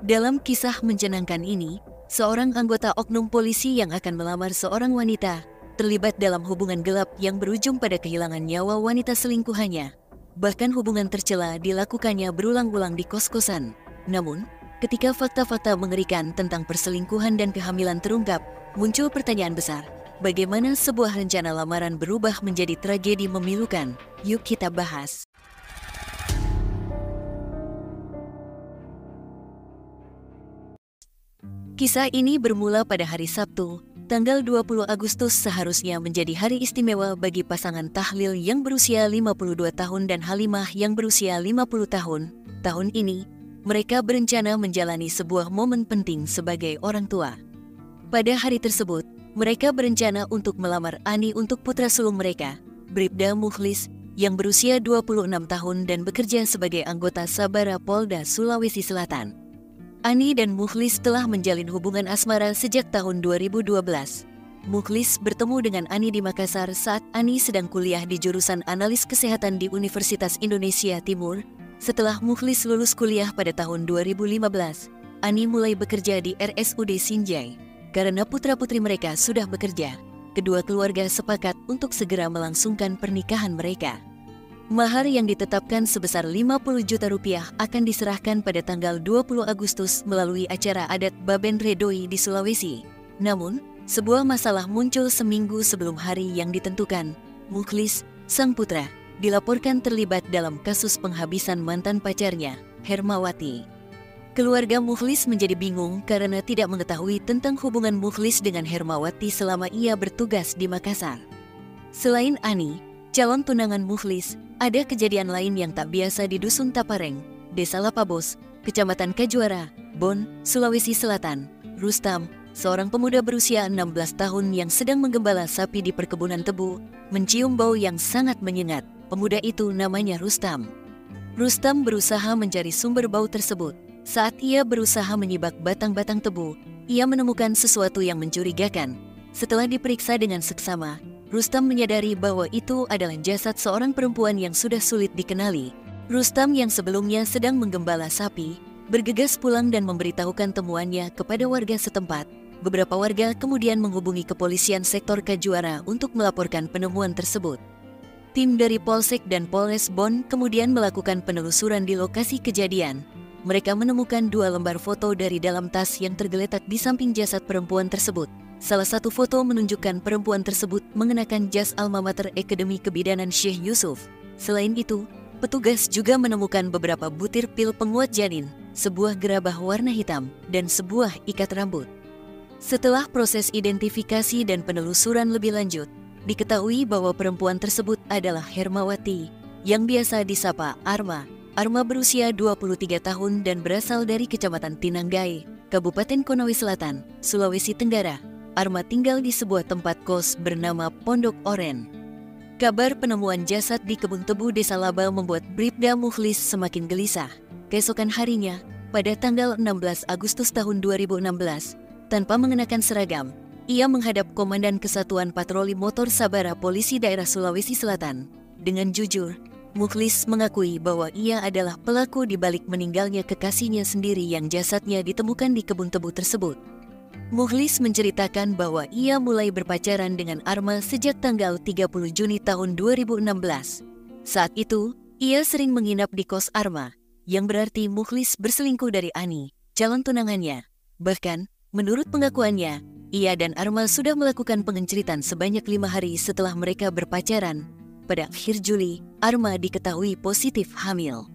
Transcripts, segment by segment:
Dalam kisah menyenangkan ini, seorang anggota oknum polisi yang akan melamar seorang wanita terlibat dalam hubungan gelap yang berujung pada kehilangan nyawa wanita selingkuhannya. Bahkan hubungan tercela dilakukannya berulang-ulang di kos-kosan. Namun, ketika fakta-fakta mengerikan tentang perselingkuhan dan kehamilan terungkap, muncul pertanyaan besar. Bagaimana sebuah rencana lamaran berubah menjadi tragedi memilukan? Yuk kita bahas. Kisah ini bermula pada hari Sabtu, tanggal 20 Agustus seharusnya menjadi hari istimewa bagi pasangan Tahlil yang berusia 52 tahun dan Halimah yang berusia 50 tahun. Tahun ini, mereka berencana menjalani sebuah momen penting sebagai orang tua. Pada hari tersebut, mereka berencana untuk melamar Ani untuk putra sulung mereka, Bribda Mukhlis, yang berusia 26 tahun dan bekerja sebagai anggota Sabara Polda Sulawesi Selatan. Ani dan Mukhlis telah menjalin hubungan asmara sejak tahun 2012. Mukhlis bertemu dengan Ani di Makassar saat Ani sedang kuliah di jurusan Analis Kesehatan di Universitas Indonesia Timur. Setelah Mukhlis lulus kuliah pada tahun 2015, Ani mulai bekerja di RSUD Sinjai. Karena putra-putri mereka sudah bekerja, kedua keluarga sepakat untuk segera melangsungkan pernikahan mereka. Mahar yang ditetapkan sebesar 50 juta rupiah akan diserahkan pada tanggal 20 Agustus melalui acara adat Baben Redoi di Sulawesi. Namun, sebuah masalah muncul seminggu sebelum hari yang ditentukan. Mukhlis, sang putra, dilaporkan terlibat dalam kasus penghabisan mantan pacarnya, Hermawati. Keluarga Mukhlis menjadi bingung karena tidak mengetahui tentang hubungan Mukhlis dengan Hermawati selama ia bertugas di Makassar. Selain Ani, calon tunangan Mukhlis, ada kejadian lain yang tak biasa di Dusun Tapareng, Desa Lapabos, Kecamatan Kajuara, Bon, Sulawesi Selatan. Rustam, seorang pemuda berusia 16 tahun yang sedang menggembala sapi di perkebunan tebu, mencium bau yang sangat menyengat. Pemuda itu namanya Rustam. Rustam berusaha mencari sumber bau tersebut. Saat ia berusaha menyibak batang-batang tebu, ia menemukan sesuatu yang mencurigakan. Setelah diperiksa dengan seksama, Rustam menyadari bahwa itu adalah jasad seorang perempuan yang sudah sulit dikenali. Rustam yang sebelumnya sedang menggembala sapi, bergegas pulang dan memberitahukan temuannya kepada warga setempat. Beberapa warga kemudian menghubungi kepolisian sektor Kajuara untuk melaporkan penemuan tersebut. Tim dari Polsek dan Polres Bon kemudian melakukan penelusuran di lokasi kejadian. Mereka menemukan 2 lembar foto dari dalam tas yang tergeletak di samping jasad perempuan tersebut. Salah satu foto menunjukkan perempuan tersebut mengenakan jas alma mater Akademi Kebidanan Syekh Yusuf. Selain itu, petugas juga menemukan beberapa butir pil penguat janin, sebuah gerabah warna hitam, dan sebuah ikat rambut. Setelah proses identifikasi dan penelusuran lebih lanjut, diketahui bahwa perempuan tersebut adalah Hermawati, yang biasa disapa Arma. Arma berusia 23 tahun dan berasal dari Kecamatan Tinanggai, Kabupaten Konawe Selatan, Sulawesi Tenggara. Arma tinggal di sebuah tempat kos bernama Pondok Oren. Kabar penemuan jasad di kebun tebu Desa Laba membuat Bribda Mukhlis semakin gelisah. Keesokan harinya, pada tanggal 16 Agustus tahun 2016, tanpa mengenakan seragam, ia menghadap Komandan Kesatuan Patroli Motor Sabara Polisi Daerah Sulawesi Selatan. Dengan jujur, Mukhlis mengakui bahwa ia adalah pelaku di balik meninggalnya kekasihnya sendiri yang jasadnya ditemukan di kebun tebu tersebut. Mukhlis menceritakan bahwa ia mulai berpacaran dengan Arma sejak tanggal 30 Juni tahun 2016. Saat itu, ia sering menginap di kos Arma, yang berarti Mukhlis berselingkuh dari Ani, calon tunangannya. Bahkan, menurut pengakuannya, ia dan Arma sudah melakukan pengenceritan sebanyak 5 hari setelah mereka berpacaran. Pada akhir Juli, Arma diketahui positif hamil.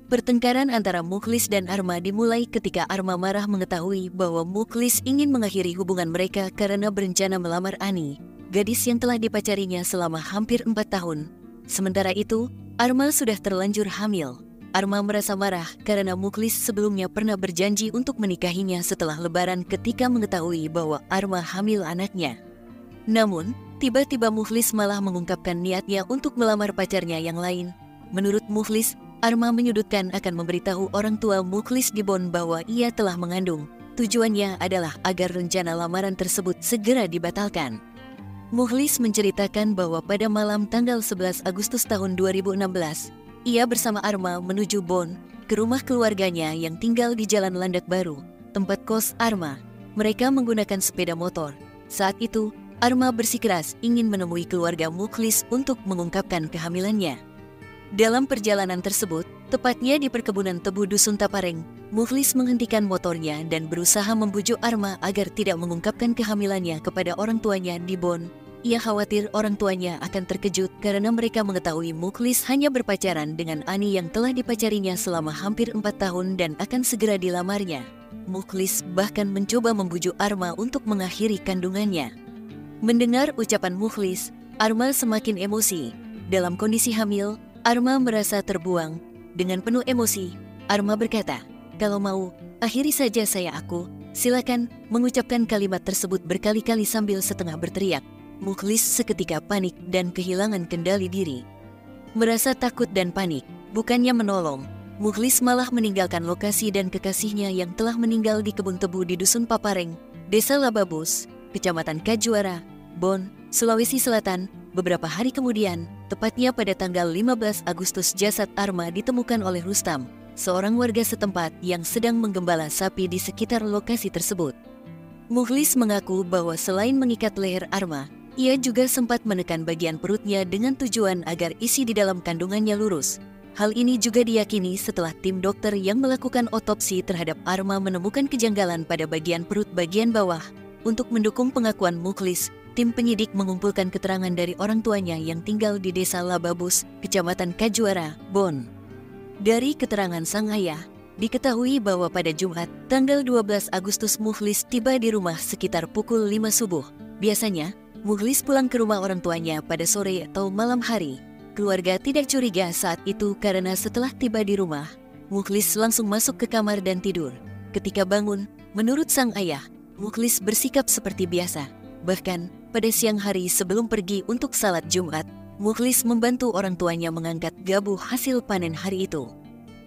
Pertengkaran antara Mukhlis dan Arma dimulai ketika Arma marah mengetahui bahwa Mukhlis ingin mengakhiri hubungan mereka karena berencana melamar Ani, gadis yang telah dipacarinya selama hampir 4 tahun. Sementara itu, Arma sudah terlanjur hamil. Arma merasa marah karena Mukhlis sebelumnya pernah berjanji untuk menikahinya setelah Lebaran ketika mengetahui bahwa Arma hamil anaknya. Namun, tiba-tiba Mukhlis malah mengungkapkan niatnya untuk melamar pacarnya yang lain. Menurut Mukhlis, Arma menyudutkan akan memberitahu orang tua Mukhlis di Bon bahwa ia telah mengandung. Tujuannya adalah agar rencana lamaran tersebut segera dibatalkan. Mukhlis menceritakan bahwa pada malam tanggal 11 Agustus tahun 2016, ia bersama Arma menuju Bonn, ke rumah keluarganya yang tinggal di Jalan Landak Baru, tempat kos Arma. Mereka menggunakan sepeda motor. Saat itu, Arma bersikeras ingin menemui keluarga Mukhlis untuk mengungkapkan kehamilannya. Dalam perjalanan tersebut, tepatnya di perkebunan tebu Dusun Tapareng, Mukhlis menghentikan motornya dan berusaha membujuk Arma agar tidak mengungkapkan kehamilannya kepada orang tuanya di Bonn. Ia khawatir orang tuanya akan terkejut karena mereka mengetahui Mukhlis hanya berpacaran dengan Ani yang telah dipacarinya selama hampir 4 tahun dan akan segera dilamarnya. Mukhlis bahkan mencoba membujuk Arma untuk mengakhiri kandungannya. Mendengar ucapan Mukhlis, Arma semakin emosi. Dalam kondisi hamil, Arma merasa terbuang. Dengan penuh emosi, Arma berkata, "Kalau mau, akhiri saja aku. Silakan." Mengucapkan kalimat tersebut berkali-kali sambil setengah berteriak. Mukhlis seketika panik dan kehilangan kendali diri. Merasa takut dan panik, bukannya menolong, Mukhlis malah meninggalkan lokasi dan kekasihnya yang telah meninggal di kebun tebu di Dusun Papareng, Desa Lababus, Kecamatan Kajuara, Bonn, Sulawesi Selatan. Beberapa hari kemudian, tepatnya pada tanggal 15 Agustus, jasad Arma ditemukan oleh Rustam, seorang warga setempat yang sedang menggembala sapi di sekitar lokasi tersebut. Mukhlis mengaku bahwa selain mengikat leher Arma, ia juga sempat menekan bagian perutnya dengan tujuan agar isi di dalam kandungannya lurus. Hal ini juga diyakini setelah tim dokter yang melakukan otopsi terhadap Arma menemukan kejanggalan pada bagian perut bagian bawah. Untuk mendukung pengakuan Mukhlis, tim penyidik mengumpulkan keterangan dari orang tuanya yang tinggal di Desa Lababus, Kecamatan Kajuara, Bonn. Dari keterangan sang ayah, diketahui bahwa pada Jumat, tanggal 12 Agustus Mukhlis tiba di rumah sekitar pukul 5 subuh. Biasanya, Mukhlis pulang ke rumah orang tuanya pada sore atau malam hari. Keluarga tidak curiga saat itu karena setelah tiba di rumah, Mukhlis langsung masuk ke kamar dan tidur. Ketika bangun, menurut sang ayah, Mukhlis bersikap seperti biasa. Bahkan, pada siang hari sebelum pergi untuk salat Jumat, Mukhlis membantu orang tuanya mengangkat gabuh hasil panen hari itu.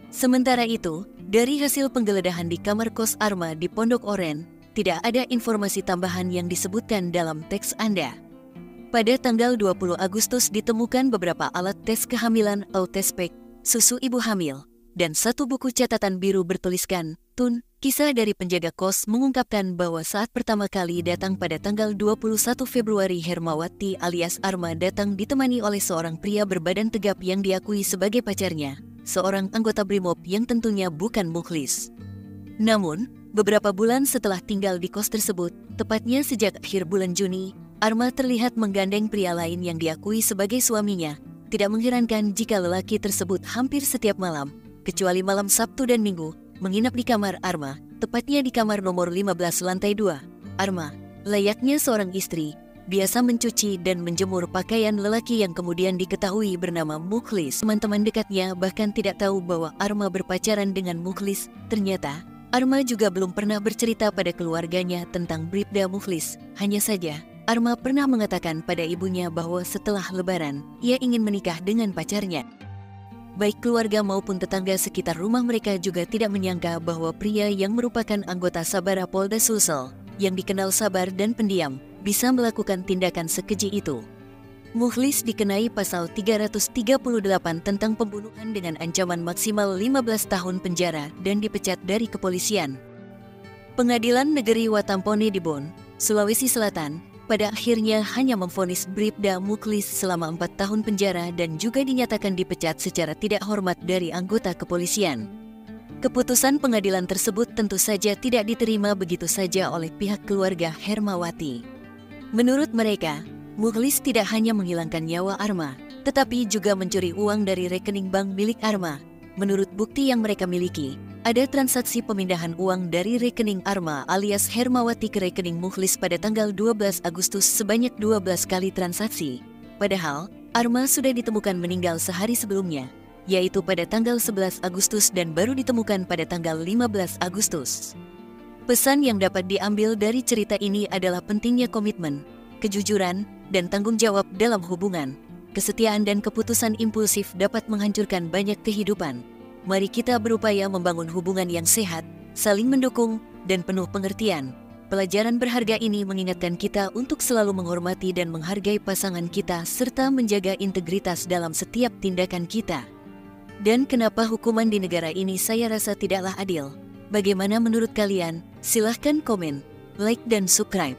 Sementara itu, dari hasil penggeledahan di kamar kos Arma di Pondok Oren, tidak ada informasi tambahan yang disebutkan dalam teks Anda. Pada tanggal 20 Agustus ditemukan beberapa alat tes kehamilan atau tespek, susu ibu hamil, dan satu buku catatan biru bertuliskan, Tun. Kisah dari penjaga kos mengungkapkan bahwa saat pertama kali datang pada tanggal 21 Februari, Hermawati alias Arma datang ditemani oleh seorang pria berbadan tegap yang diakui sebagai pacarnya, seorang anggota Brimob yang tentunya bukan Mukhlis. Namun, beberapa bulan setelah tinggal di kos tersebut, tepatnya sejak akhir bulan Juni, Arma terlihat menggandeng pria lain yang diakui sebagai suaminya. Tidak mengherankan jika lelaki tersebut hampir setiap malam, kecuali malam Sabtu dan Minggu, menginap di kamar Arma, tepatnya di kamar nomor 15 lantai 2. Arma, layaknya seorang istri, biasa mencuci dan menjemur pakaian lelaki yang kemudian diketahui bernama Mukhlis. Teman-teman dekatnya bahkan tidak tahu bahwa Arma berpacaran dengan Mukhlis. Ternyata, Arma juga belum pernah bercerita pada keluarganya tentang Bribda Mukhlis. Hanya saja, Arma pernah mengatakan pada ibunya bahwa setelah Lebaran, ia ingin menikah dengan pacarnya. Baik keluarga maupun tetangga sekitar rumah mereka juga tidak menyangka bahwa pria yang merupakan anggota Sabara Polda Sulsel, yang dikenal sabar dan pendiam, bisa melakukan tindakan sekeji itu. Mukhlis dikenai pasal 338 tentang pembunuhan dengan ancaman maksimal 15 tahun penjara dan dipecat dari kepolisian. Pengadilan Negeri Watampone di Bonn, Sulawesi Selatan, pada akhirnya hanya memvonis Bribda Mukhlis selama 4 tahun penjara dan juga dinyatakan dipecat secara tidak hormat dari anggota kepolisian. Keputusan pengadilan tersebut tentu saja tidak diterima begitu saja oleh pihak keluarga Hermawati. Menurut mereka, Mukhlis tidak hanya menghilangkan nyawa Arma, tetapi juga mencuri uang dari rekening bank milik Arma. Menurut bukti yang mereka miliki, ada transaksi pemindahan uang dari rekening Arma alias Hermawati ke rekening Mukhlis pada tanggal 12 Agustus sebanyak 12 kali transaksi. Padahal, Arma sudah ditemukan meninggal sehari sebelumnya, yaitu pada tanggal 11 Agustus dan baru ditemukan pada tanggal 15 Agustus. Pesan yang dapat diambil dari cerita ini adalah pentingnya komitmen, kejujuran, dan tanggung jawab dalam hubungan. Kesetiaan dan keputusan impulsif dapat menghancurkan banyak kehidupan. Mari kita berupaya membangun hubungan yang sehat, saling mendukung, dan penuh pengertian. Pelajaran berharga ini mengingatkan kita untuk selalu menghormati dan menghargai pasangan kita serta menjaga integritas dalam setiap tindakan kita. Dan kenapa hukuman di negara ini saya rasa tidaklah adil? Bagaimana menurut kalian? Silahkan komen, like dan subscribe.